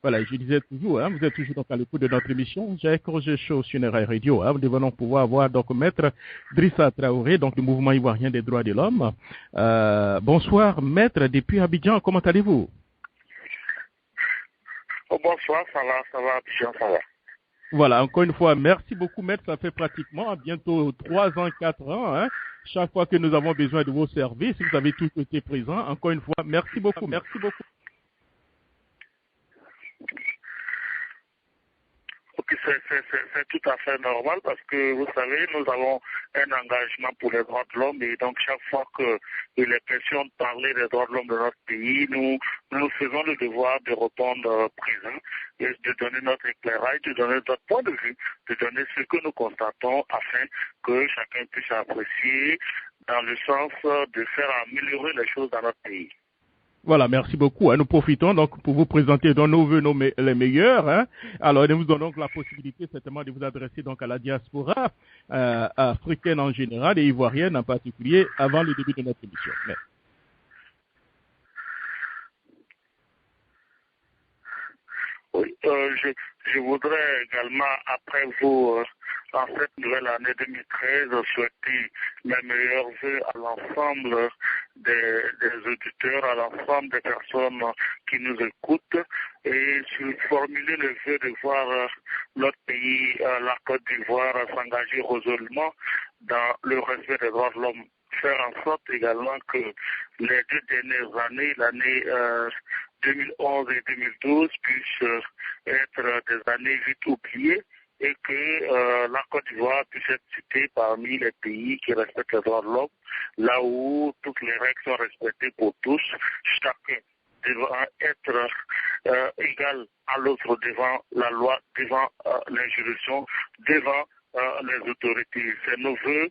Voilà, je disais toujours, hein, vous êtes toujours donc à l'écoute de notre émission. J'ai Roger Show sur Nera Radio. Nous devons pouvoir voir donc Maître Drissa Traoré, donc du mouvement ivoirien des droits de l'homme. Bonsoir, Maître, depuis Abidjan, comment allez-vous? Oh, bonsoir, ça va, Abidjan, ça va. Voilà, encore une fois, merci beaucoup, Maître. Ça fait pratiquement bientôt 3 ans, 4 ans. Hein. Chaque fois que nous avons besoin de vos services, vous avez tous été présents. Encore une fois, merci beaucoup. Merci beaucoup. Ok, c'est tout à fait normal parce que, vous savez, nous avons un engagement pour les droits de l'homme et donc chaque fois qu'il est question de parler des droits de l'homme de notre pays, nous faisons le devoir de répondre présent et de donner notre éclairage, de donner notre point de vue, de donner ce que nous constatons afin que chacun puisse apprécier dans le sens de faire améliorer les choses dans notre pays. Voilà, merci beaucoup. Hein. Nous profitons donc pour vous présenter dans nos vœux les meilleurs. Hein. Alors, nous vous donnons donc la possibilité certainement de vous adresser donc à la diaspora africaine en général et ivoirienne en particulier avant le début de notre émission. Mais... Oui, je voudrais également, après vous, en cette nouvelle année 2013, souhaiter mes meilleurs vœux à l'ensemble des auditeurs, à l'ensemble des personnes qui nous écoutent et formuler le vœu de voir notre pays, la Côte d'Ivoire, s'engager résolument dans le respect des droits de l'homme. Faire en sorte également que les 2 dernières années, l'année 2011 et 2012 puissent être des années vite oubliées et que la Côte d'Ivoire puisse être citée parmi les pays qui respectent les droits de l'homme, là où toutes les règles sont respectées pour tous, chacun devant être égal à l'autre devant la loi, devant les juridictions, devant les autorités. C'est nos vœux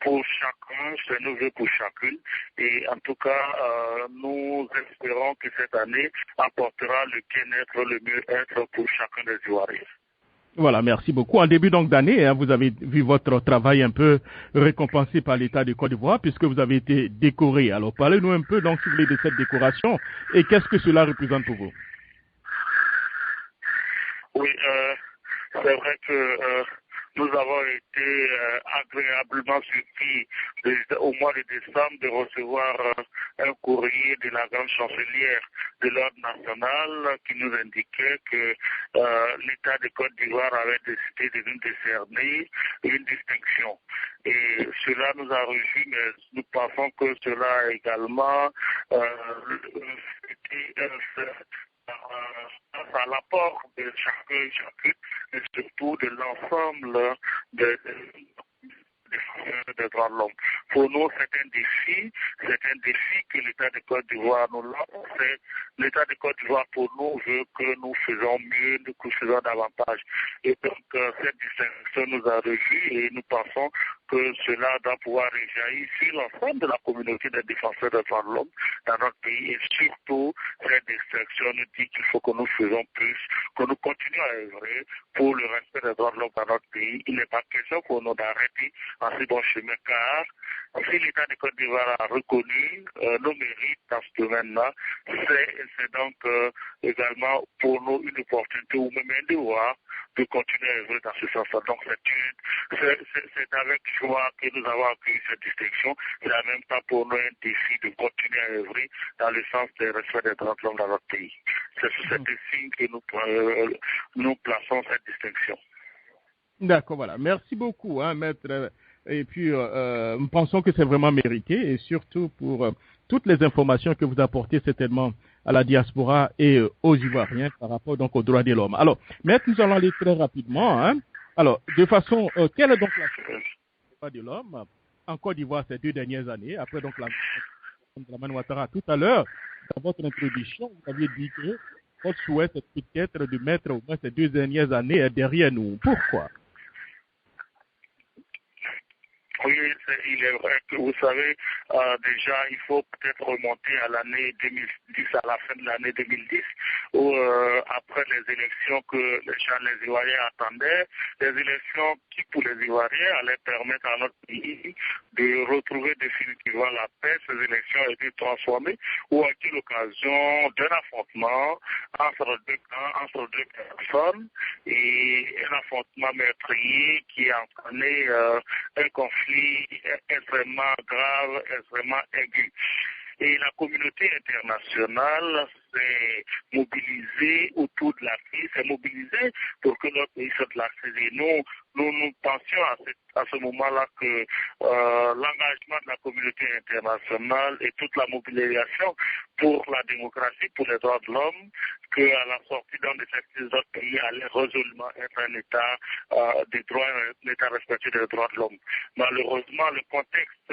pour chacun, c'est nos vœux pour chacune. Et en tout cas, nous espérons que cette année apportera le bien-être, le mieux-être pour chacun des Ivoiriens. Voilà, merci beaucoup. En début donc d'année, hein, vous avez vu votre travail un peu récompensé par l'État de Côte d'Ivoire puisque vous avez été décoré. Alors, parlez-nous un peu donc, si vous voulez, de cette décoration et qu'est-ce que cela représente pour vous? Oui, c'est vrai que nous avons été agréablement surpris au mois de décembre de recevoir un courrier de la grande chancelière de l'ordre national qui nous indiquait que l'État de Côte d'Ivoire avait décidé de nous décerner une distinction. Et cela nous a réjouis, mais nous pensons que cela a également été à l'apport de chacun, et surtout de l'ensemble des droits de l'homme. Pour nous, c'est un défi que l'État de Côte d'Ivoire nous lance. L'État de Côte d'Ivoire, pour nous, veut que nous faisons mieux, que nous faisons davantage. Et donc, cette distinction nous a réjouis et nous pensons que cela doit pouvoir réjaillir sur l'ensemble de la communauté des défenseurs des droits de l'homme dans notre pays. Et surtout, cette distinction nous dit qu'il faut que nous faisons plus, que nous continuions à œuvrer pour le respect des droits de l'homme dans notre pays. Il n'est pas question pour nous d'arrêter en si bon chemin, car si l'État de Côte d'Ivoire a reconnu nos mérites dans ce domaine-là, c'est donc également pour nous une opportunité ou même un devoir de continuer à œuvrer dans ce sens-là. Donc c'est avec joie que nous avons accueilli cette distinction et en même temps pour nous un défi de continuer à œuvrer dans le sens du respect des droits de l'homme dans notre pays. C'est sous cette signe que nous plaçons cette distinction. D'accord, voilà. Merci beaucoup, hein, Maître. Et puis, nous pensons que c'est vraiment mérité et surtout pour toutes les informations que vous apportez certainement à la diaspora et aux Ivoiriens par rapport donc aux droits de l'homme. Alors, Maître, nous allons aller très rapidement. Hein. Alors, de façon, quelle est donc la situation des droits de l'homme en Côte d'Ivoire ces 2 dernières années, après donc la Dramane Ouattara tout à l'heure, dans votre introduction, vous aviez dit que votre souhait est peut-être de mettre au moins ces 2 dernières années derrière nous. Pourquoi? Oui, il est vrai que vous savez, déjà, il faut peut-être remonter à l'année 2010, à la fin de l'année 2010, où après les élections que les Ivoiriens attendaient, les élections qui, pour les Ivoiriens, allaient permettre à notre pays de retrouver définitivement la paix. Ces élections ont été transformées ou ont été l'occasion d'un affrontement entre deux camps, entre deux personnes, et un affrontement meurtrier qui a entraîné un conflit extrêmement grave, extrêmement aigu. Et la communauté internationale s'est mobilisée autour de la crise, s'est mobilisée pour que notre pays sorte de la crise. Et nous pensions à ce moment-là que l'engagement de la communauté internationale et toute la mobilisation pour la démocratie, pour les droits de l'homme, qu'à la sortie d'un de cette crise, notre pays allait résolument être un État des droits, un État respectueux des droits de l'homme. Malheureusement, le contexte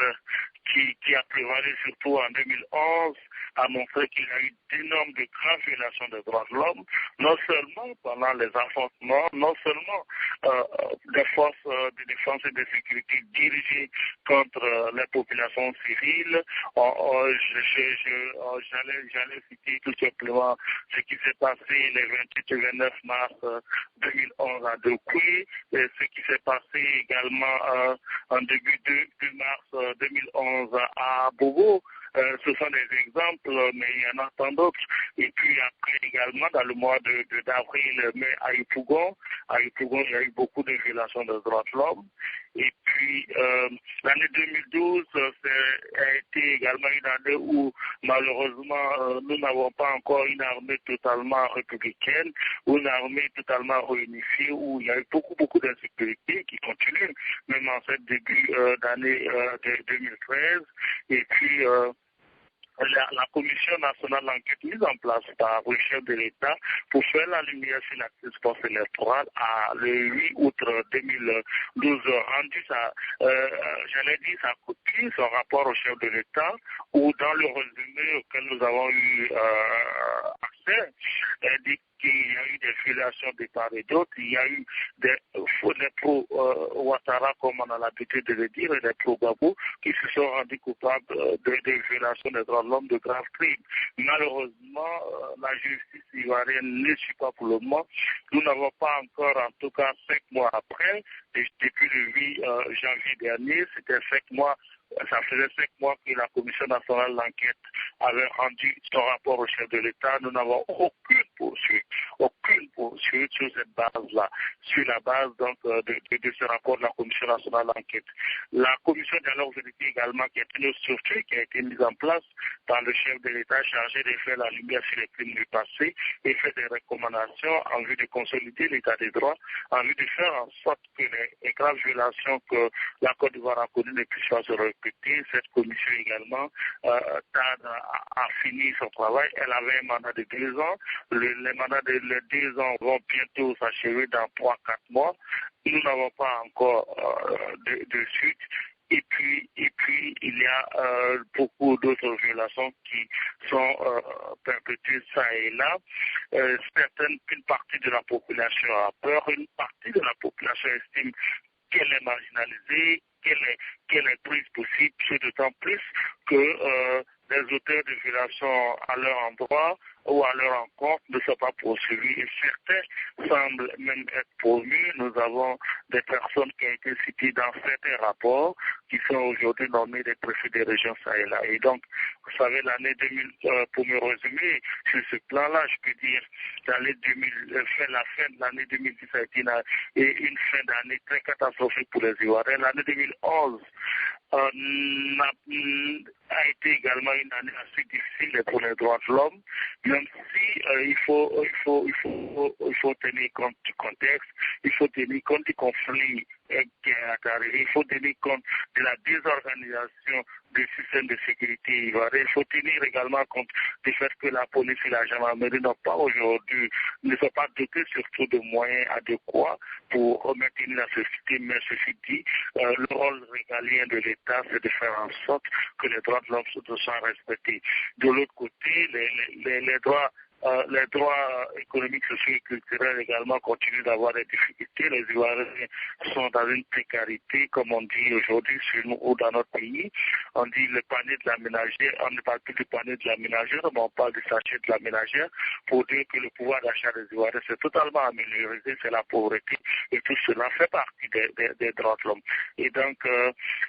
qui a prévalu surtout en 2011 a montré qu'il y a eu d'énormes, de graves violations des droits de l'homme, non seulement pendant les affrontements, non seulement des forces de défense et de sécurité dirigées contre les populations civiles. J'allais citer tout simplement ce qui s'est passé les 28 et 29 mars 2011 à Doukwé, et ce qui s'est passé également en début de mars 2011 à Bobo. Ce sont des exemples, mais il y en a tant d'autres. Et puis après également, dans le mois d'avril, mai, à Yopougon, il y a eu beaucoup de violations des droits de l'homme. Et puis l'année 2012 a été également une année où malheureusement nous n'avons pas encore une armée totalement républicaine, ou une armée totalement réunifiée, où il y a eu beaucoup d'insécurité qui continuent, même en ce début d'année 2013. Et puis la Commission nationale d'enquête mise en place par le chef de l'État pour faire la lumière sur la crise post-électorale a le 8 août 2012 rendu sa copie, son rapport au chef de l'État, où dans le résumé auquel nous avons eu accès, dit qu'il y a eu des violations de part et d'autre, il y a eu des pro-Ouattara, comme on a l'habitude de le dire, et des pro-Gbagbo, qui se sont rendus coupables de violations des droits de l'homme, de graves crimes. Malheureusement, la justice ivoirienne ne suit pas pour le moment. Nous n'avons pas encore, en tout cas 5 mois après, depuis le 8 janvier dernier, c'était 5 mois. Ça faisait 5 mois que la Commission nationale d'enquête avait rendu son rapport au chef de l'État. Nous n'avons aucune poursuite sur cette base-là, sur la base donc de ce rapport de la Commission nationale d'enquête. La Commission de dialogue vérité également, qui est une structure qui a été mise en place par le chef de l'État chargé de faire la lumière sur les crimes du passé et fait des recommandations en vue de consolider l'État des droits, en vue de faire en sorte que les graves violations que la Côte d'Ivoire a connues ne puissent pas se répéter. Cette commission également tarde à finir son travail. Elle avait un mandat de 2 ans. Les mandats de 2 ans vont bientôt s'achever dans 3-4 mois. Nous n'avons pas encore de suite. Et puis, il y a beaucoup d'autres violations qui sont perpétuées ça et là. Une partie de la population a peur, une partie de la population estime qu'elle est marginalisée, qu'elle est prise possible, c'est d'autant plus que les auteurs de violations à leur endroit ou à leur encontre ne sont pas poursuivis. Et certains semblent même être promus. Nous avons des personnes qui ont été citées dans certains rapports qui sont aujourd'hui nommés des préfets des régions Sahel. Et donc, vous savez, l'année 2000, pour me résumer, sur ce plan-là, je peux dire l'année 2000, la fin de l'année 2010 a été une fin d'année très catastrophique pour les Ivoiriens. L'année 2011 a été également une année assez difficile pour les droits de l'homme, même si il faut tenir compte du contexte, il faut tenir compte du conflit qui est arrivé, il faut tenir compte de la désorganisation du système de sécurité ivoirien, il faut tenir également compte du fait que la police et la gendarmerie ne sont pas dotés surtout de moyens adéquats pour maintenir la sécurité, mais ceci dit, le rôle régalien de l'État, c'est de faire en sorte que les droits de l'homme soient respectés. De l'autre côté, les droits les droits économiques, sociaux et culturels également continuent d'avoir des difficultés. Les Ivoiriens sont dans une précarité, comme on dit aujourd'hui chez nous ou dans notre pays. On dit le panier de la ménagère, on ne parle plus du panier de la ménagère, mais on parle du sachet de la ménagère pour dire que le pouvoir d'achat des Ivoiriens s'est totalement amélioré, c'est la pauvreté et tout cela fait partie des droits de l'homme. Et donc,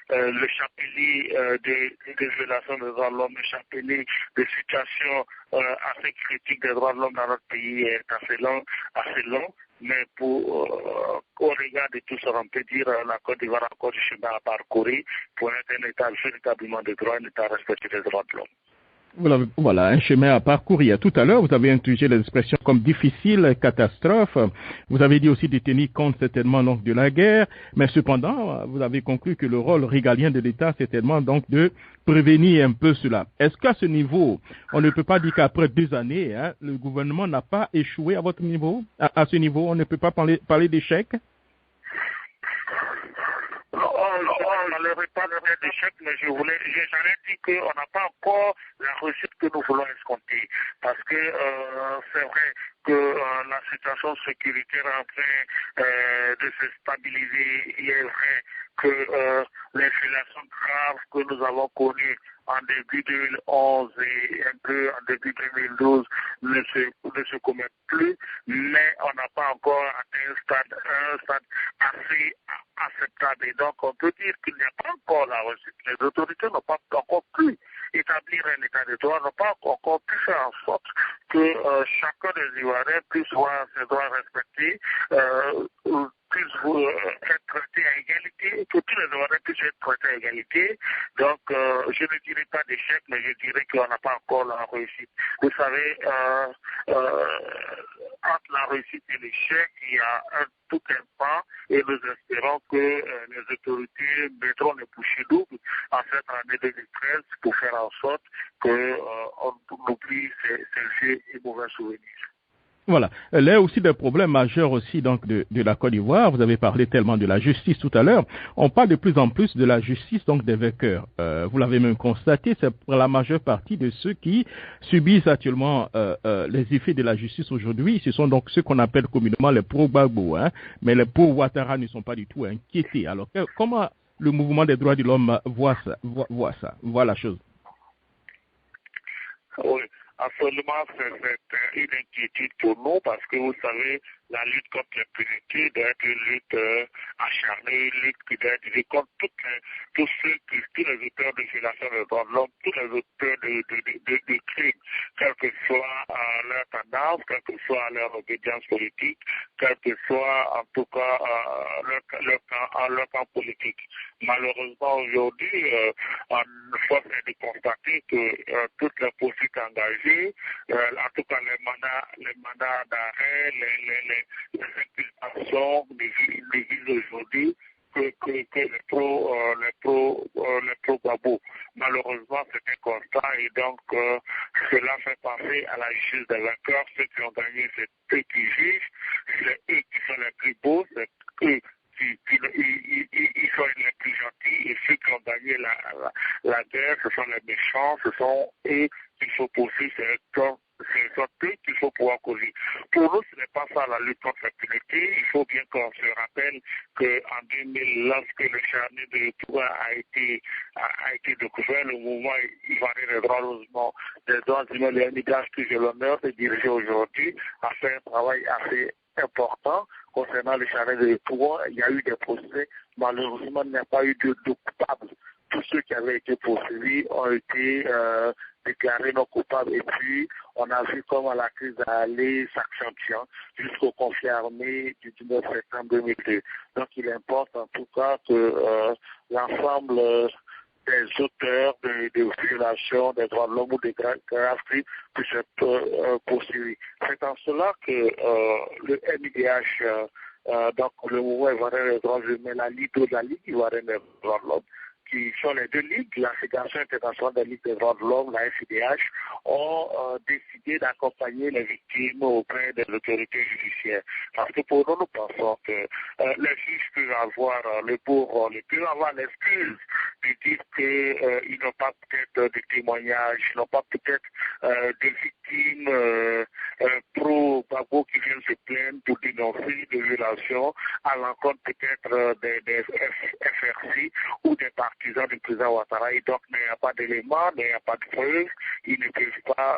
le chapelet des violations des droits de l'homme, le chapelet des situations assez critiques des droits de l'homme dans notre pays est assez long, mais au regard de tout ça, on peut dire la Côte d'Ivoire a encore du chemin à parcourir pour être un État véritablement de droit, un État respectueux des droits de l'homme. Voilà, un chemin à parcourir. Tout à l'heure, vous avez utilisé l'expression comme difficile, catastrophe. Vous avez dit aussi de tenir compte certainement donc de la guerre, mais cependant, vous avez conclu que le rôle régalien de l'État, c'est tellement donc de prévenir un peu cela. Est-ce qu'à ce niveau, on ne peut pas dire qu'après 2 années, le gouvernement n'a pas échoué à votre niveau, à ce niveau, on ne peut pas parler d'échec? On n'enlèverait pas le d'échec, mais j'allais dire qu'on n'a pas encore la réussite que nous voulons escompter. Parce que c'est vrai que la situation sécuritaire est en train de se stabiliser. Il est vrai que les violations graves que nous avons connues en début 2011 et un peu en début 2012 ne se commettent plus, mais on n'a pas encore atteint un stade assez acceptable. Et donc, on peut dire qu'il n'y a pas encore la réussite. Les autorités n'ont pas encore pu établir un état de droit, n'ont pas encore pu faire en sorte que chacun des Ivoiriens puisse voir ses droits respectés, puisse être traité à égalité, que tous les Ivoiriens puissent être traités à égalité. Donc, je ne dirais pas d'échec, mais je dirais qu'on n'a pas encore la réussite. Vous savez, entre la réussite et l'échec, il y a tout un pas, et nous espérons que les autorités mettront le bouchées double en cette année 2013 pour faire en sorte qu'on oublie ces vieux et mauvais souvenirs. Voilà. Il y a aussi des problèmes majeurs aussi donc de la Côte d'Ivoire. Vous avez parlé tellement de la justice tout à l'heure. On parle de plus en plus de la justice donc des vainqueurs. Vous l'avez même constaté, c'est pour la majeure partie de ceux qui subissent actuellement les effets de la justice aujourd'hui. Ce sont donc ceux qu'on appelle communément les pro-Gbagbo, mais les pro-Ouattara ne sont pas du tout inquiétés. Alors comment le mouvement des droits de l'homme voit la chose? Oui. Absolument, c'est une inquiétude pour nous parce que vous savez, la lutte contre l'impunité doit être une lutte acharnée, une lutte qui doit être dirigée contre tous les auteurs de violation des droits de l'homme, tous les auteurs de crimes, quelle que soit leur tendance, quelle que soit leur obédience politique, quel que soit en tout cas leur camp politique. Malheureusement, aujourd'hui, on force est de constater que toutes les poursuites engagées, en tout cas les mandats d'arrêt, les inculpations des villes aujourd'hui, que les pro-Gbagbo. Malheureusement, c'est un constat et donc cela fait penser à la justice des vainqueurs. Ceux qui ont gagné, c'est eux qui jugent, c'est eux qui sont les plus beaux, c'est eux ils sont les plus gentils et ceux qui ont gagné la guerre, ce sont les méchants, ce sont eux qu'il faut poursuivre, c'est eux qu'il faut pouvoir causer. Pour nous, ce n'est pas ça la lutte contre l'impunité. Il faut bien qu'on se rappelle qu'en 2000, lorsque le charnier de pouvoir a été découvert, le mouvement ivoirien des droits humains, les MIDH, que j'ai l'honneur de diriger aujourd'hui, a fait un travail assez important concernant le charnier de pouvoir. Il y a eu des procès. Malheureusement, il n'y a pas eu de coupables. Tous ceux qui avaient été poursuivis ont été déclarés non coupables. Et puis, on a vu comment la crise allait s'accentuant jusqu'au conflit armé du 19 septembre 2002. Donc, il importe en tout cas que l'ensemble des auteurs de violations des droits de l'homme ou des graves crimes puissent être poursuivis. C'est en cela que le MIDH, donc le mouvement ivoirien des droits humains, la Ligue ivoirienne des droits de l'homme, qui sont les deux ligues, la Fédération internationale des ligues des droits de l'homme, la FIDH, ont décidé d'accompagner les victimes auprès des autorités judiciaires. Parce que pour nous, nous pensons que les juges peuvent avoir ils peuvent avoir l'excuse de dire qu'ils n'ont pas peut-être de témoignages, ils n'ont pas peut-être de victimes pro-Gbagbo qui viennent se plaindre pour dénoncer des violations à l'encontre peut-être des FRC ou des partisans du président Ouattara. Et donc, il n'y a pas d'éléments, il n'y a pas de preuves, ils ne peuvent pas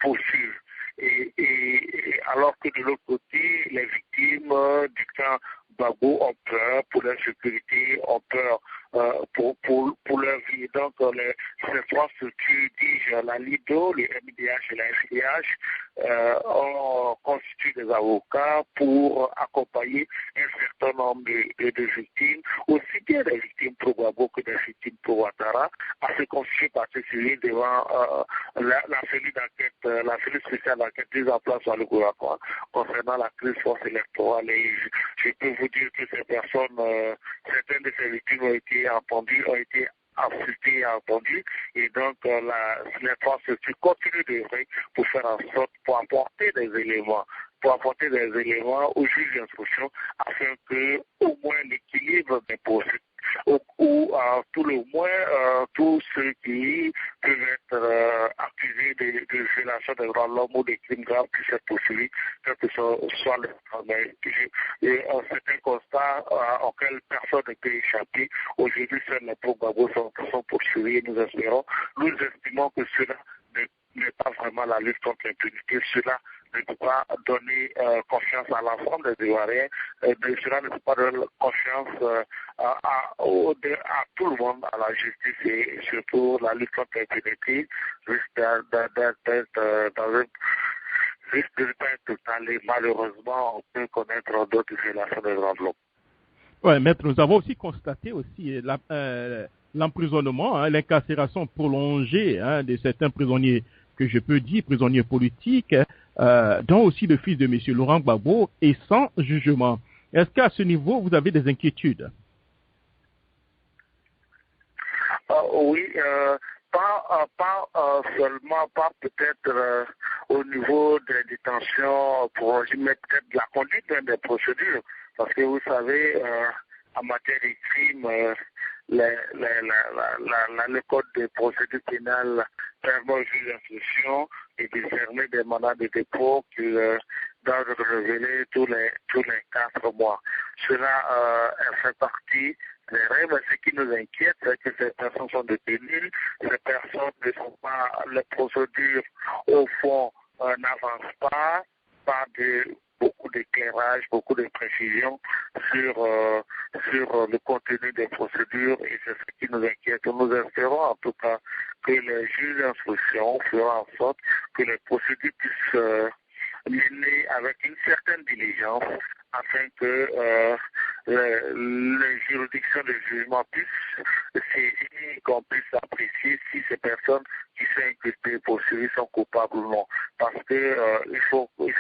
poursuivre. Et alors que de l'autre côté, les victimes du camp Gbagbo ont peur pour leur sécurité, ont peur pour leur vie. Donc, ces trois structures, la LIDO, le MIDH et la FIDH, ont constitué des avocats pour accompagner un certain nombre de victimes, aussi bien des victimes pro Gbagbo que des victimes pro Ouattara, à se constituer partie civile devant la cellule d'enquête, la cellule spéciale d'enquête mise en place par le gouvernement concernant la crise force électorale. Et je peux vous dire que ces personnes, certaines de ces victimes ont été entendues, ont été assistées et entendues, et donc les trois structures continuent d'œuvrer pour faire en sorte, pour apporter des éléments aux juges d'instruction afin que au moins l'équilibre des procès ou à tout le moins tous ceux qui peuvent être accusés de violation des droits de l'homme ou des crimes graves puissent être poursuivis, quel que soit le travail. C'est un constat auquel personne ne peut échapper. Aujourd'hui, seuls les pro-Gbagbo sont poursuivis et nous estimons que cela n'est pas vraiment la lutte contre l'impunité. Cela ne peut pas donner confiance à l'ensemble des Ivoiriens. Cela ne peut pas donner confiance à tout le monde, à la justice et surtout la lutte contre l'impunité risque de ne pas être totalée. Malheureusement, on peut connaître d'autres violations des droits de l'homme. Oui, maître, nous avons aussi constaté aussi l'emprisonnement, l'incarcération prolongée de certains prisonniers, que je peux dire prisonniers politiques, dont aussi le fils de M. Laurent Gbagbo, et sans jugement. Est-ce qu'à ce niveau, vous avez des inquiétudes? Oui, pas seulement, pas peut-être au niveau des détentions prolongées, mais peut-être de la conduite des procédures. Parce que vous savez, en matière de crimes, le code de procédure pénale permet aux juges d'instruction de décerner des mandats de dépôt qui doivent révéler tous les 4 mois. Cela fait partie des règles. Ce qui nous inquiète, c'est que ces personnes sont détenues, ces personnes ne sont pas, les procédures au fond n'avancent pas beaucoup d'éclairage, beaucoup de précision sur le contenu des procédures, et c'est ce qui nous inquiète. Nous espérons en tout cas que les juges d'instruction feront en sorte que les procédures puissent mener avec une certaine diligence afin que les juridictions de jugement puissent saisir, qu'on puisse apprécier si ces personnes qui sont incrustées poursuivies sont coupables ou non. Parce que il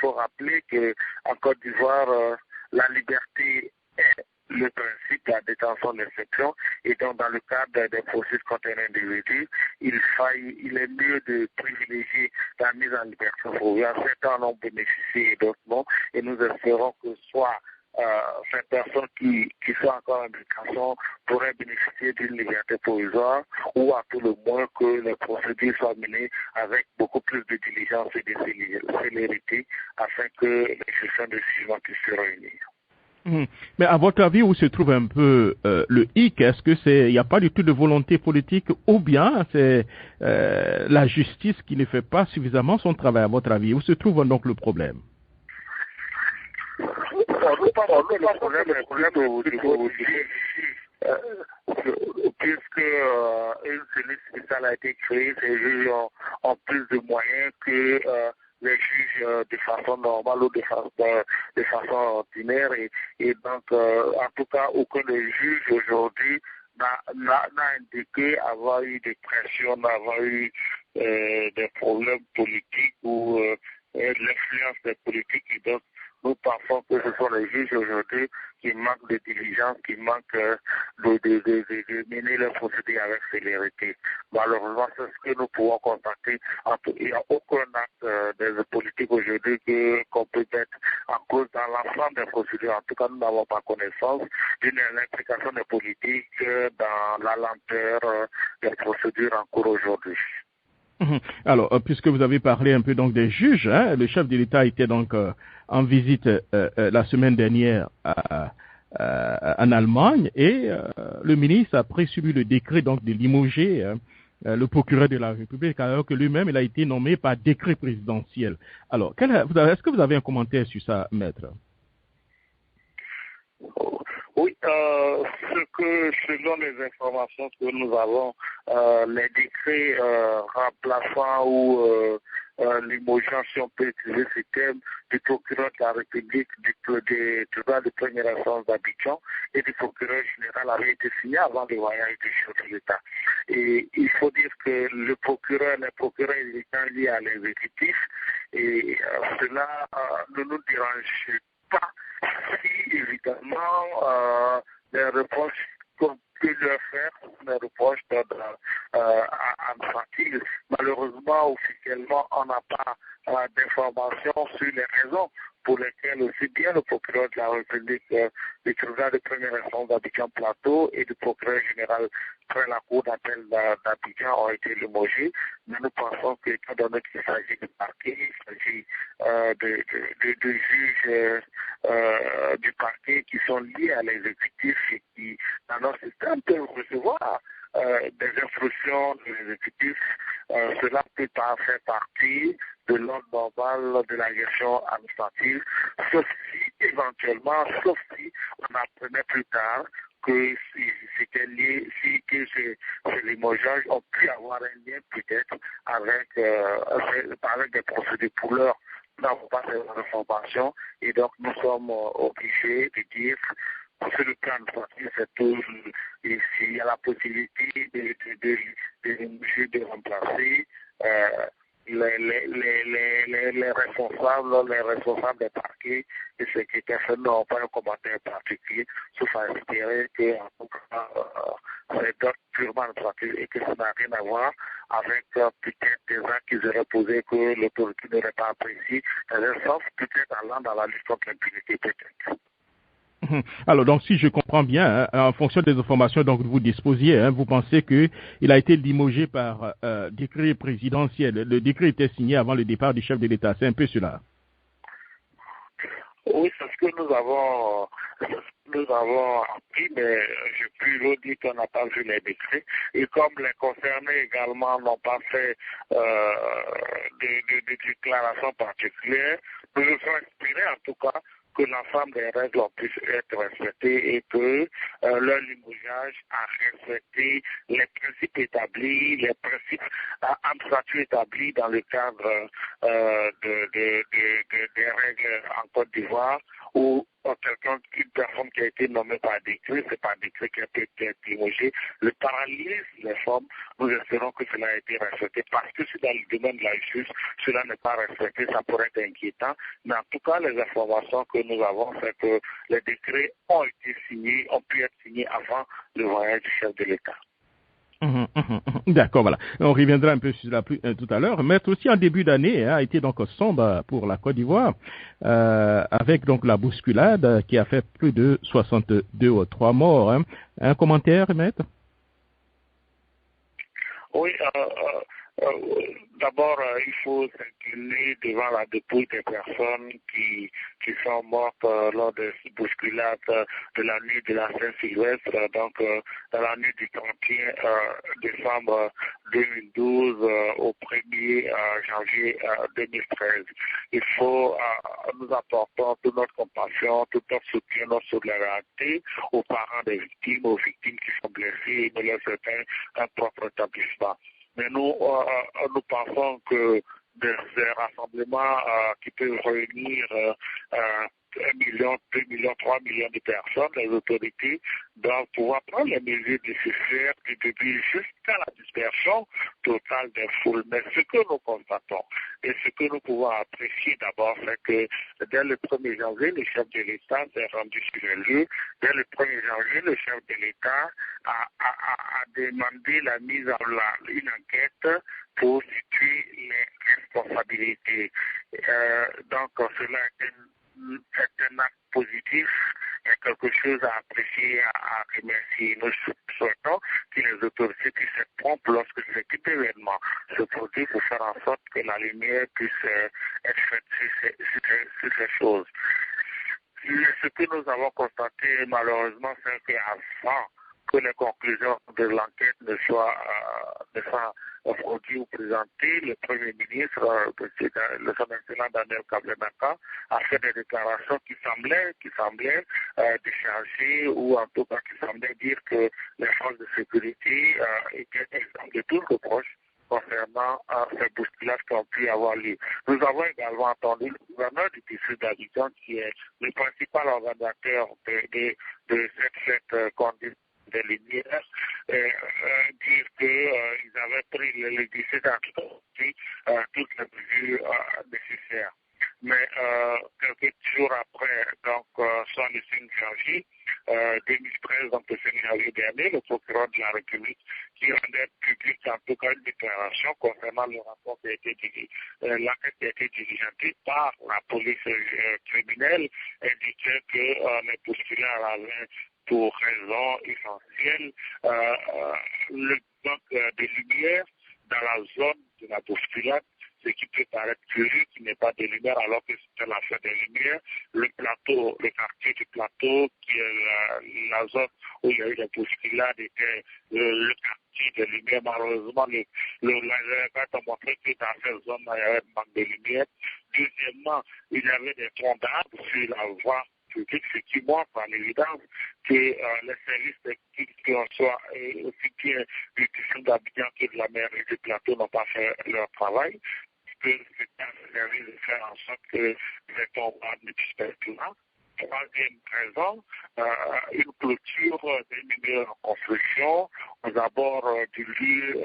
faut rappeler que en Côte d'Ivoire, la liberté est le principe de la détention d'exception, et donc dans le cadre des procès contre un individu, il est mieux de privilégier la mise en liberté provisoire. Certains en ont bénéficié et d'autres non, et nous espérons que soit ces personnes qui sont encore en détention pourraient bénéficier d'une liberté provisoire, ou à tout le moins que les procédures soient menées avec beaucoup plus de diligence et de célérité afin que les jugements de jugement puissent se réunir. Mais à votre avis, où se trouve un peu le hic? Est-ce que il n'y a pas du tout de volonté politique, ou bien c'est la justice qui ne fait pas suffisamment son travail, à votre avis? Où se trouve donc le problème? Le problème au niveau du puisque une cellule spéciale a été créée, ces juges ont plus de moyens que les juges de façon normale ou de façon ordinaire, et donc en tout cas aucun des juges aujourd'hui n'a indiqué avoir eu des pressions, d'avoir eu des problèmes politiques ou l'influence des politiques, et donc nous pensons que ce sont les juges aujourd'hui qui manquent de diligence, qui manquent de mener leur procédé avec célérité. Malheureusement, c'est ce que nous pouvons constater. Il n'y a aucun acte des politiques aujourd'hui qu'on peut mettre en cause dans l'ensemble des procédures. En tout cas, nous n'avons pas connaissance d'une implication des politiques dans la lenteur des procédures en cours aujourd'hui. Alors, puisque vous avez parlé un peu donc des juges, hein, le chef de l'État était donc en visite la semaine dernière en Allemagne et le ministre a présubi le décret donc de limoger le procureur de la République alors que lui-même il a été nommé par décret présidentiel. Alors, est-ce que vous avez un commentaire sur ça, maître? Oui, selon les informations que nous avons, les décrets remplaçant ou limogeant, si on peut utiliser ce terme, du procureur de la République, du tribunal de première instance d'Abidjan et du procureur général avaient été signés avant le voyage du chef de l'État. Et il faut dire que les procureurs étant liés à l'exécutif, et cela ne nous dérange pas si évidemment les reproches qu'on peut leur faire, les reproches administratives. Malheureusement, officiellement, on n'a pas d'informations sur les raisons pour lesquelles aussi bien le procureur de la République du tribunal de première instance d'Abidjan Plateau et du procureur général près la cour d'appel d'Abidjan ont été limogés. Mais nous pensons que, étant donné qu'il s'agit de parquet, il s'agit de juges du parquet qui sont liés à l'exécutif et qui, dans notre système, peuvent recevoir des instructions de l'exécutif. Cela peut pas faire partie de l'ordre normal de la gestion administrative, sauf si, éventuellement, on apprenait plus tard que c'était lié, que ces limogeages ont pu avoir un lien peut-être avec des procédures pour l'heure. Nous n'avons pas cette information et donc nous sommes obligés de dire sur le plan administratif, c'est tout. S'il y a la possibilité de remplacer les responsables des parquets et secrétaires n'ont pas un commentaire particulier, sauf à espérer que en tout cas, c'est d'autres purement administratifs et que ça n'a rien à voir avec peut-être des actes qu'ils auraient posés que l'autorité n'aurait pas apprécié, sauf peut-être allant dans la lutte contre l'impunité peut-être. Alors, donc, si je comprends bien, hein, en fonction des informations dont vous disposiez, hein, vous pensez qu'il a été limogé par décret présidentiel. Le décret était signé avant le départ du chef de l'État. C'est un peu cela. Oui, c'est ce que nous avons appris, mais je puis le dire qu'on n'a pas vu les décrets. Et comme les concernés également n'ont pas fait de déclarations particulières, nous nous sommes inspirés en tout cas que l'ensemble des règles puissent être respectées et que leur limogeage a respecté les principes établis, les principes administratifs établis dans le cadre des règles en Côte d'Ivoire où une personne qui a été nommée par décret, c'est par décret qui a pu être limogé. Le parallélisme des formes, nous espérons que cela a été respecté parce que si dans le domaine de la justice, cela n'est pas respecté, ça pourrait être inquiétant. Mais en tout cas, les informations que nous avons, c'est que les décrets ont pu être signés avant le voyage du chef de l'État. D'accord, voilà. On reviendra un peu sur cela tout à l'heure. Mais aussi en début d'année a été donc sombre pour la Côte d'Ivoire, avec donc la bousculade qui a fait plus de 62 ou 3 morts. Hein. Un commentaire, maître? Oui, d'abord, il faut s'incliner devant la dépouille des personnes qui sont mortes lors de cette bousculade de la nuit de la Saint-Sylvestre, donc dans la nuit du 31 décembre 2012 au 1er janvier 2013. Il faut, nous apportons toute notre compassion, tout notre soutien, notre solidarité aux parents des victimes, aux victimes qui sont blessées et nous leur souhaitons un propre établissement. Mais nous pensons que des rassemblements qui peuvent réunir 1 million, 2 millions, 3 millions de personnes, les autorités doivent pouvoir prendre les mesures nécessaires du début jusqu'à la dispersion totale des foules. Mais ce que nous constatons et ce que nous pouvons apprécier d'abord, c'est que dès le 1er janvier, le chef de l'État s'est rendu sur les lieux. Dès le 1er janvier, le chef de l'État a demandé la mise en une enquête pour situer les responsabilités. Donc, cela est un acte positif et quelque chose à apprécier, à remercier. Nous souhaitons que les autorités puissent être promptes lorsque cet événement se produit pour faire en sorte que la lumière puisse être faite sur ces choses. Ce que nous avons constaté malheureusement, c'est qu'avant que les conclusions de l'enquête ne soient produites ou présentées, le Premier ministre, le son excellent Daniel Kablenaka, a fait des déclarations qui semblaient décharger ou en tout cas qui semblaient dire que les forces de sécurité étaient exemptes de tout reproche concernant ces bousculades qui ont pu avoir lieu. Nous avons également entendu le gouverneur du district d'Abidjan, qui est le principal organisateur de cette fête conduite des Lumières, dire qu'ils avaient pris le district toutes les mesures nécessaires. Mais quelques jours après, donc soit le 5 janvier 2013, donc le 5 janvier dernier, le procureur de la République qui rendait public en tout cas une déclaration concernant le rapport qui a été l'enquête qui a été diligentée par la police criminelle, indiquait que les postulats avaient pour raison essentielle le manque de lumière dans la zone de la bousculade, ce qui peut paraître curieux qu'il n'y ait pas de lumière alors que c'était la fête des lumières. Le plateau, le quartier du plateau, qui est la zone où il y a eu la bousculade, était le quartier des lumières. Malheureusement, l'enquête a montré que dans cette zone, il y avait un manque de lumière. Deuxièmement, il y avait des troncs d'arbres sur la voie publique, ce qui montre en évidence que les services techniques, qui en soient aussi bien du district d'Abidjan que de la mairie du plateau, n'ont pas fait leur travail, que c'est un service de faire en sorte que les tombades ne dispersent pas. Troisième raison, une clôture des mineurs en construction aux abords du lieu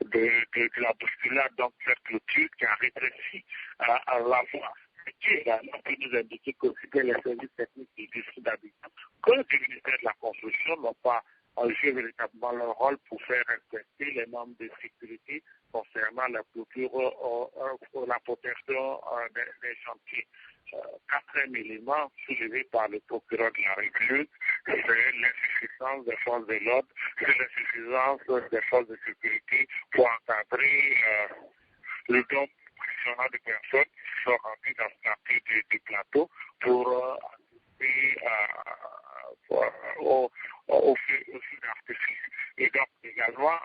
de la bousculade, donc cette clôture qui a rétréci à la voie. Qui également peut nous indiquer qu'aussi bien les services techniques du district d'Abidjan que le ministère de la Construction n'ont pas joué véritablement leur rôle pour faire respecter les normes de sécurité concernant la clôture pour la protection des chantiers. Quatrième élément soulevé par le procureur de la République, c'est l'insuffisance des forces de l'ordre, c'est l'insuffisance des forces de sécurité pour encadrer le nombre impressionnant de personnes qui sont rendues dans ce quartier du plateau pour assister au feu d'artifice. Et donc également,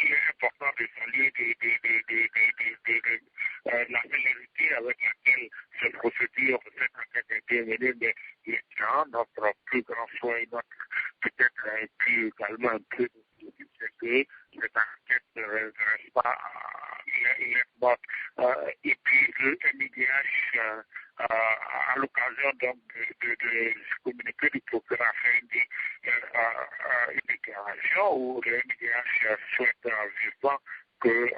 il est important de saluer la célérité avec laquelle cette procédure, cette enquête a été menée, mais l'État, notre plus grand souhait, peut-être puis également un peu c'est que cette enquête ne reste pas nettement. Et puis le MIDH, à l'occasion donc de communiquer du procureur, a fait une déclaration où le MIDH souhaite vivement que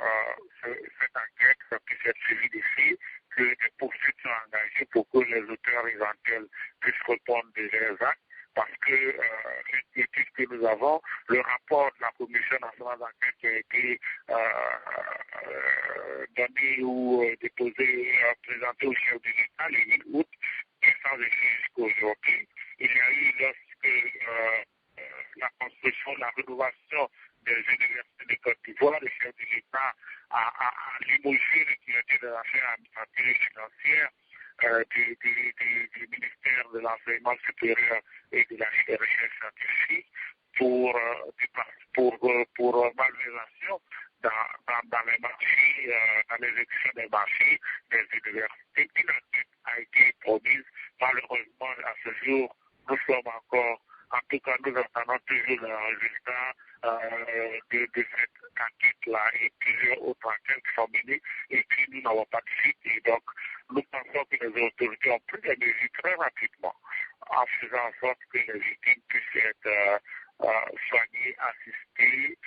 cette enquête puisse être suivie d'ici, que des poursuites soient engagées pour que les auteurs éventuels puissent répondre de leurs actes. Parce que l'inquiétude que nous avons, le rapport de la Commission nationale d'enquête qui a été donné ou déposé, présenté au chef de l'État le 8 août, est sans effet jusqu'à aujourd'hui. Il y a eu lorsque la construction, la rénovation des universités de Côte d'Ivoire, le chef de l'État a limogé le directeur de l'affaires administratives et financières du ministère de l'enseignement supérieur et de la recherche scientifique pour malversation dans les marchés, dans l'exécution des marchés des universités. Une enquête a été promise. Malheureusement, à ce jour, nous sommes encore, en tout cas, nous attendons toujours le résultat de cette enquête-là et plusieurs autres enquêtes qui sont menées et puis nous n'avons pas de suite. Et donc, nous pensons que les autorités autorités ont pris des mesures très rapidement en faisant en sorte que les victimes puissent être soignées, assistées,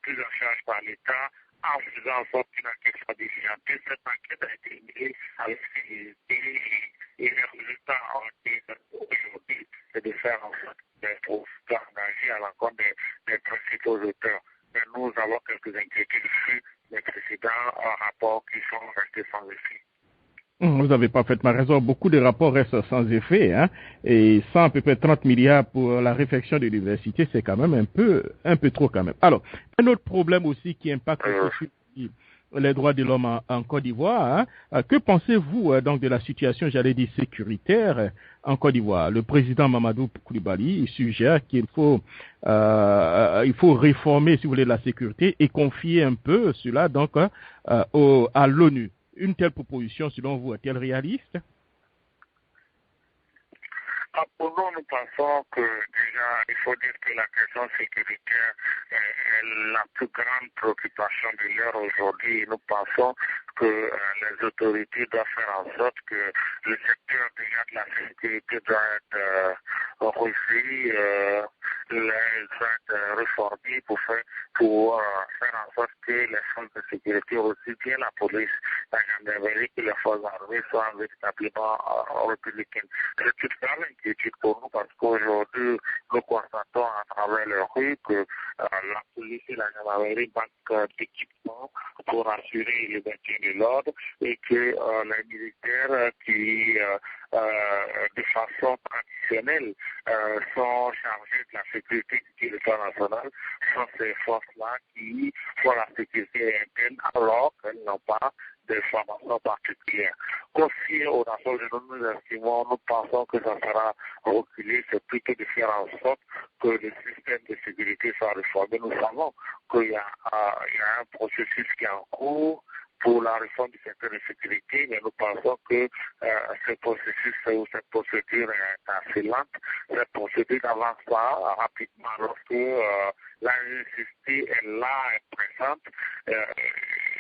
prises en charge par l'État, en faisant en sorte qu'une enquête soit diligentée. Cette enquête a été menée avec célérité et les résultats ont été aujourd'hui, c'est de faire en sorte d'être engagés à l'encontre des principaux auteurs. Mais nous avons quelques inquiétudes sur les précédents rapports qui sont restés sans effet. Vous avez parfaitement raison. Beaucoup de rapports restent sans effet, hein, et 100 à peu près 30 milliards pour la réfection de l'université, c'est quand même un peu trop quand même. Alors, un autre problème aussi qui impacte aussi les droits de l'homme en Côte d'Ivoire. Hein. Que pensez-vous donc de la situation, j'allais dire, sécuritaire en Côte d'Ivoire? Le président Mamadou Koulibaly suggère qu'il faut réformer, si vous voulez, la sécurité et confier un peu cela donc à l'ONU. Une telle proposition, selon vous, est-elle réaliste? Pour nous, nous pensons que déjà, il faut dire que la question sécuritaire est la plus grande préoccupation de l'heure aujourd'hui. Nous pensons que les autorités doivent faire en sorte que le secteur déjà de la sécurité doit être revu, doit être réformé pour faire en sorte que les forces de sécurité, aussi bien la police, la gendarmerie que les forces armées soient véritablement républicaines. C'est une grande inquiétude pour nous parce qu'aujourd'hui, nous constatons à travers les rues que la police et la gendarmerie manquent d'équipement pour assurer le maintien de l'ordre et que les militaires qui, de façon traditionnelle, sont chargés de la sécurité du territoire national, sont ces forces-là qui font la sécurité interne alors qu'elles n'ont pas de formation particulière. Confier aux Nations Unies, nous estimons, nous pensons que ça sera reculé, c'est plutôt de faire en sorte que le système de sécurité soit réformé. Nous savons qu'il y a un processus qui est en cours pour la réforme du secteur de sécurité, mais nous pensons que ce processus ou cette procédure est assez lente. Cette procédure n'avance pas rapidement lorsque la nécessité est là, est présente.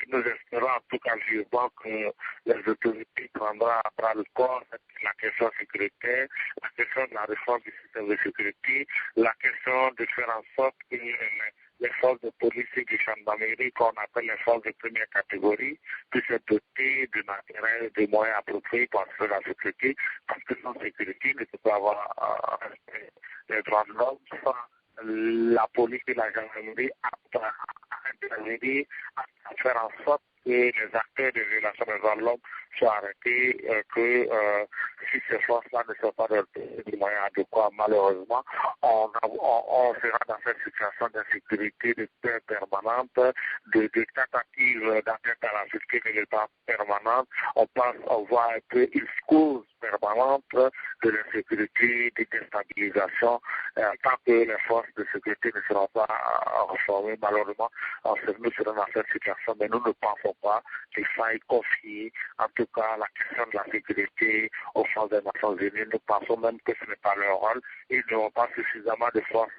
Nous espérons en tout cas vivement que les autorités prendront à bras le corps la question sécuritaire, la question de la réforme du système de sécurité, la question de faire en sorte que les forces de police et de gendarmerie, qu'on appelle les forces de première catégorie, puissent être dotées de matériel, de moyens appropriés pour assurer la sécurité, parce que sans sécurité, il ne peut pas avoir les droits de l'homme sans la police et la gendarmerie à intervenir, à faire en sorte que les acteurs des violations des droits de l'homme soient arrêtés, que si ces forces-là ne sont pas dotées des moyens adéquats, malheureusement, on sera dans cette situation d'insécurité, de peur permanente, de tentatives d'atteinte à la sécurité de l'État permanente. On voit un peu une cause permanente de l'insécurité, de déstabilisation, tant que les forces de sécurité ne seront pas reformées, malheureusement, nous serons dans cette situation, mais nous ne pensons pas qu'il faille confier, en tout cas, la question de la sécurité aux forces des Nations Unies. Nous pensons même que ce n'est pas leur rôle. Ils n'auront pas suffisamment de forces,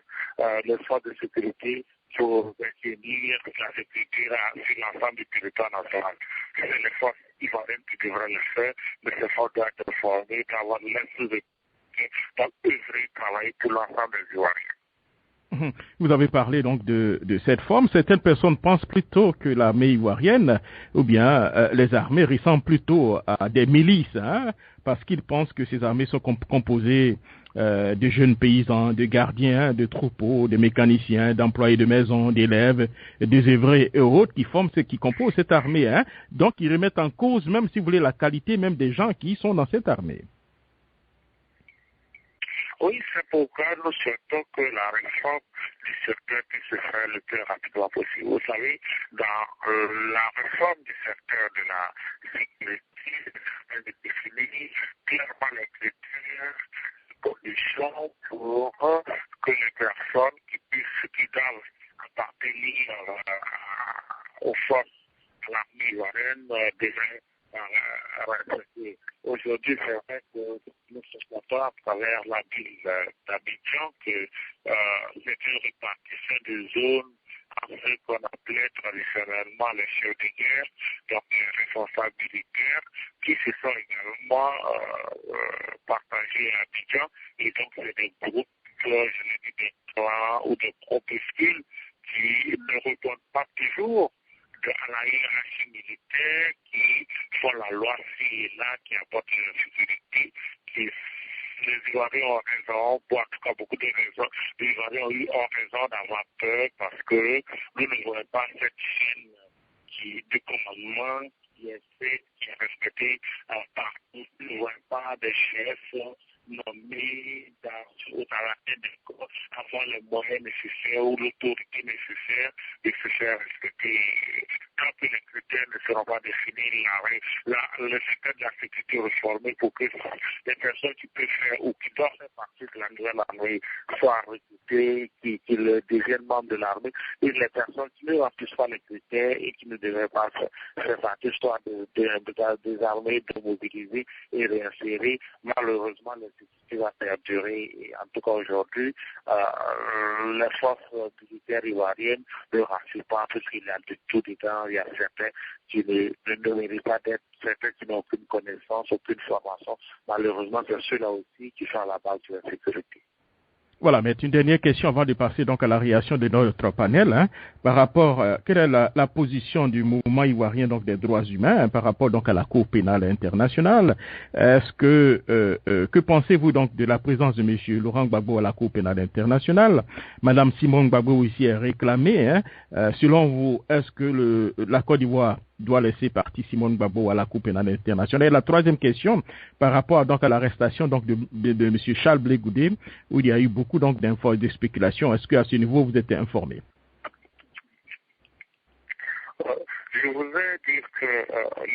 les forces de sécurité pour maintenir la sécurité sur l'ensemble du territoire national. C'est les forces ivoiriennes qui devraient le faire, mais ces forces doivent être formées, d'avoir l'esprit de œuvrer, travailler pour l'ensemble des Ivoiriens. Vous avez parlé donc de cette forme. Certaines personnes pensent plutôt que l'armée ivoirienne ou bien les armées ressemblent plutôt à des milices, hein, parce qu'ils pensent que ces armées sont composées de jeunes paysans, de gardiens, de troupeaux, de mécaniciens, d'employés de maison, d'élèves, des œuvrés et autres qui forment qui composent cette armée. Hein. Donc ils remettent en cause, même si vous voulez, la qualité même des gens qui sont dans cette armée. Oui, c'est pourquoi nous souhaitons que la réforme du secteur puisse se faire le plus rapidement possible. Vous savez, dans la réforme du secteur de la sécurité, elle définit clairement les critères, les conditions pour que les personnes qui doivent appartenir aux forces de l'armée ivoirienne devraient respecter. Aujourd'hui, c'est vrai que nous constatons à travers la ville d'Abidjan que c'est une répartition des zones ce qu'on appelait traditionnellement les chefs de guerre, donc les responsables militaires, qui se sont également partagés à Abidjan. Et donc, c'est des groupes, je l'ai dit, des clans ou des groupuscules qui ne répondent pas toujours à la hiérarchie militaire, qui font la loi ci et là, qui apportent la sécurité, qui les Ivoiriens ont raison, pour en tout cas beaucoup de raisons, les Ivoiriens ont raison d'avoir peur parce que nous ne voyons pas cette chaîne de commandement qui est faite, qui est respectée par tous. Nous ne voyons pas des chefs nommés dans la tête des corps, avoir les moyens nécessaires ou l'autorité nécessaire de se faire respecter. Tant que les critères ne seront pas définis, le système de la sécurité réformé pour que les personnes qui peuvent faire ou qui doivent faire partie de la nouvelle armée soient recrutées, qui deviennent membres de l'armée, et les personnes qui ne remplissent pas les critères et qui ne devraient pas faire partie soit des armées, de mobiliser et réinsérer. Malheureusement, la sécurité va perdurer. Et en tout cas, aujourd'hui, les forces militaires ivoiriennes ne rassurent pas parce qu'il y a de tout dedans. Il y a certains qui ne méritent pas d'être, certains qui n'ont aucune connaissance, aucune formation. Malheureusement, c'est ceux-là aussi qui sont à la base de la sécurité. Voilà, mais une dernière question avant de passer donc à la réaction de notre panel, hein, par rapport, quelle est la position du mouvement ivoirien donc des droits humains par rapport donc à la Cour pénale internationale? Est-ce que pensez-vous donc de la présence de M. Laurent Gbagbo à la Cour pénale internationale? Madame Simone Gbagbo ici est réclamée. Hein, selon vous, est-ce que la Côte d'Ivoire doit laisser partir Simone Gbagbo à la Cour pénale internationale? Et la troisième question, par rapport donc à l'arrestation donc de M. Charles Blé Goudé, où il y a eu beaucoup donc d'infos et de spéculations. Est-ce qu'à ce niveau vous êtes informé? Je voudrais dire que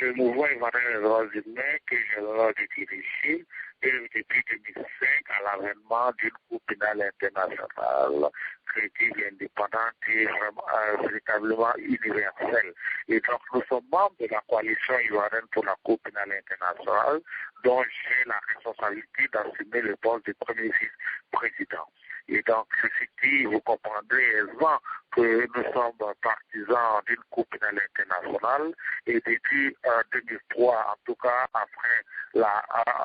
le mouvement ivoirien des droits humains que j'ai l'honneur de diriger œuvre depuis 2005 à l'avènement d'une Cour pénale internationale crédible, indépendante et vraiment véritablement universelle. Et donc nous sommes membres de la coalition ivoirienne pour la Cour pénale internationale, dont j'ai la responsabilité d'assumer le poste de premier vice-président. Et donc, ceci dit, vous comprendrez aisément que nous sommes partisans d'une Cour pénale internationale et depuis 2003, en tout cas après la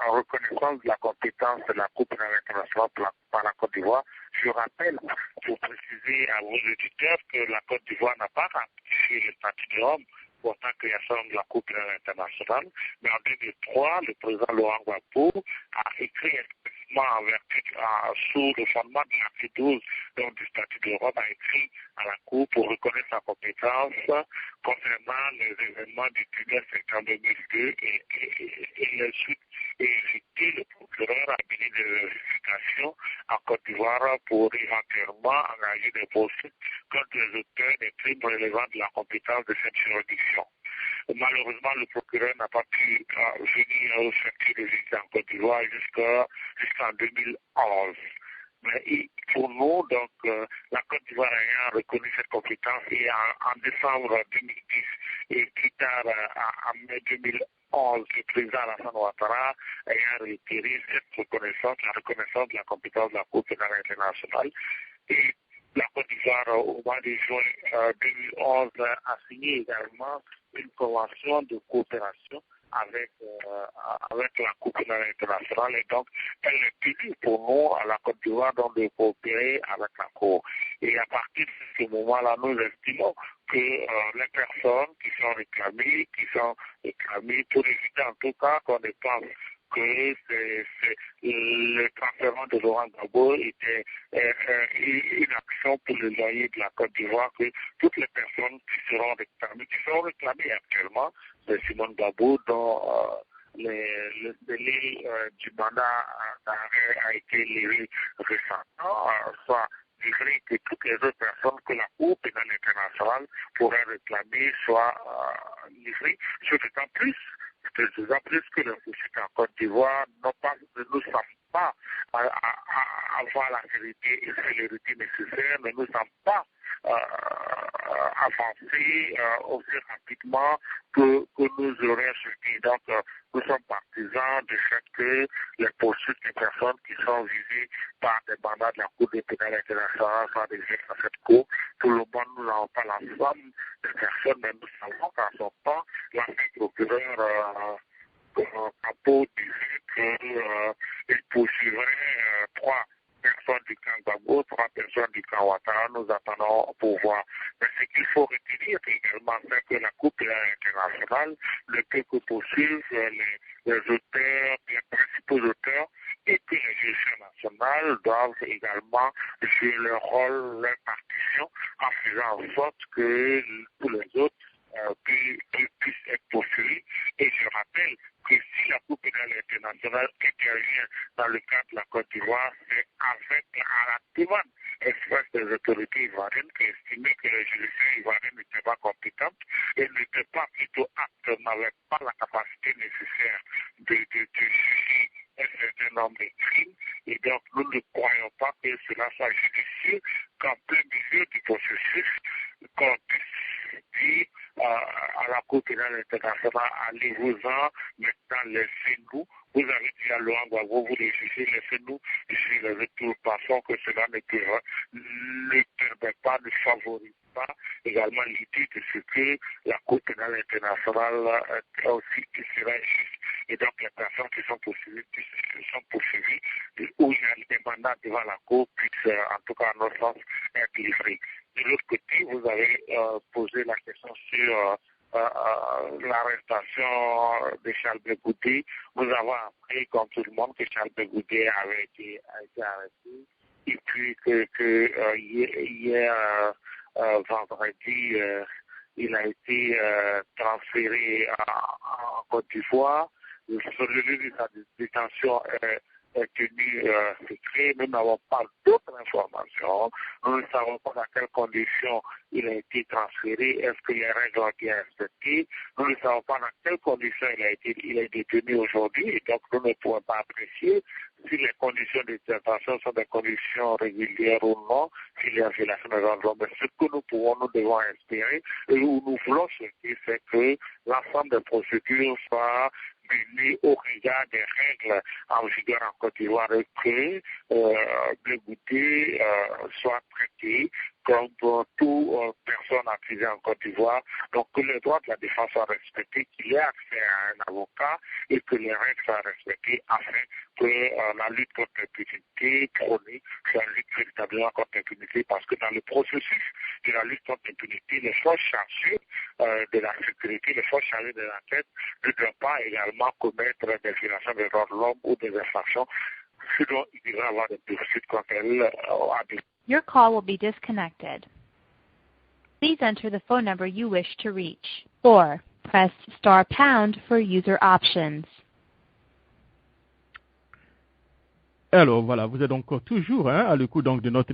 reconnaissance de la compétence de la Cour pénale internationale par la Côte d'Ivoire, je rappelle, pour préciser à vos auditeurs, que la Côte d'Ivoire n'a pas ratifié le statut de Rome, pourtant création de la Cour pénale internationale, mais en 2003, le président Laurent Gbagbo a écrit en vertu, sous le fondement de l'article 12 donc, du statut de Rome, a écrit à la Cour pour reconnaître sa compétence concernant les événements du 19 septembre 2002 et les suites et éviter le procureur à mener des vérifications en Côte d'Ivoire pour éventuellement engager des poursuites contre les auteurs des crimes relevant de la compétence de cette juridiction. Malheureusement, le procureur n'a pas pu venir effectuer des visites en Côte d'Ivoire jusqu'en 2011. Mais pour nous, donc, la Côte d'Ivoire ayant reconnu cette compétence et en décembre 2010 et plus tard en mai 2011, le président Alassane Ouattara ayant retiré cette reconnaissance, la reconnaissance de la compétence de la Cour pénale internationale. Et la Côte d'Ivoire, au mois de juin 2011, a signé également une convention de coopération avec la Cour pénale internationale. Et donc, elle est tenue pour nous, à la Côte d'Ivoire, donc de coopérer avec la Cour. Et à partir de ce moment-là, nous estimons que les personnes qui sont réclamées, pour éviter en tout cas qu'on ne pense que le transfert de Laurent Gbagbo était une action pour le loyer de la Côte d'Ivoire, que toutes les personnes qui sont réclamées actuellement, c'est Simone Gbagbo, dont le délai du mandat d'arrêt a été levé récemment, soit livré que toutes les autres personnes que la Cour pénale internationale pourrait réclamer soient livrées, d'autant plus que les poursuites en Côte d'Ivoire ne nous semblent pas avoir la vérité et célérité nécessaire, ne nous semblent pas avancer aussi rapidement que nous aurions souhaité. Donc, nous sommes partisans du fait que les poursuites des personnes qui sont visées par des mandats de la Cour pénale internationale soient désignées à cette Cour. Tout le monde, nous n'avons pas l'ensemble des personnes, mais nous savons qu'à son temps, l'ancien procureur Capo disait qu'il poursuivrait 3 personnes du camp Gbagbo, 3 personnes du camp Ouattara. Nous attendons pour voir. Mais ce qu'il faut retenir également, c'est que la Cour pénale internationale ne peut que poursuivre les auteurs, les principaux auteurs, et que les juridictions nationales doivent également jouer leur rôle, leur partition, en faisant en sorte que tous les autres puissent être poursuivis. Et je rappelle que si la Cour pénale internationale intervient dans le cas de la Côte d'Ivoire, c'est à la demande expresse des autorités ivoiriennes qui estimaient que les juridictions ivoiriennes n'étaient pas compétentes et n'étaient pas plutôt aptes, n'avaient pas la capacité nécessaire de juger un certain nombre de crimes. Et donc, nous ne croyons pas que cela soit judicieux qu'en plein milieu du processus, qu'on puisse dire à la Cour pénale internationale, allez-vous-en, maintenant laissez-nous. Vous avez dit à Laurent Gbagbo, vous les jugez, laissez-nous juger les autres. Nous pensons que cela ne permet pas, ne favorise pas également l'idée de ce que la Cour pénale internationale aussi qui serait juste. Et donc les personnes qui sont poursuivies, où il y a des mandats devant la Cour, puissent, en tout cas à notre sens, être livrés. De l'autre côté, vous avez posé la question sur l'arrestation de Charles Begoudé. Nous avons appris, comme tout le monde, que Charles Begoudé avait été arrêté. Et puis que hier, vendredi, il a été transféré en Côte d'Ivoire. Le lieu de sa détention est tenu secret. Nous n'avons pas d'autres informations. Nous ne savons pas dans quelles conditions il a été transféré. Est-ce que les règles ont été respectées? Nous ne savons pas dans quelles conditions il est détenu aujourd'hui. Et donc, nous ne pouvons pas apprécier si les conditions de détention sont des conditions régulières ou non, s'il y a violation des droits de l'homme. Mais ce que nous devons espérer, et où nous voulons souhaiter, c'est que l'ensemble des procédures soient menées au regard des règles en vigueur en Côte d'Ivoire et que Begoudé soit traité comme toute personne accusée en Côte d'Ivoire. Donc que les droits de la défense soient respectés, qu'il y ait accès à un avocat et que les règles soient respectées afin que la lutte contre l'impunité chronique soit une lutte véritablement contre l'impunité, parce que dans le processus de la lutte contre l'impunité, les forces chargées de la sécurité, les forces chargées de l'enquête ne doivent pas également commettre des violations des droits de l'homme ou des infractions, sinon il devrait y avoir des poursuites contre elles à des... Your call will be disconnected. Please enter the phone number you wish to reach. Or press *# for user options. Alors voilà, vous êtes donc toujours à l'écoute donc de notre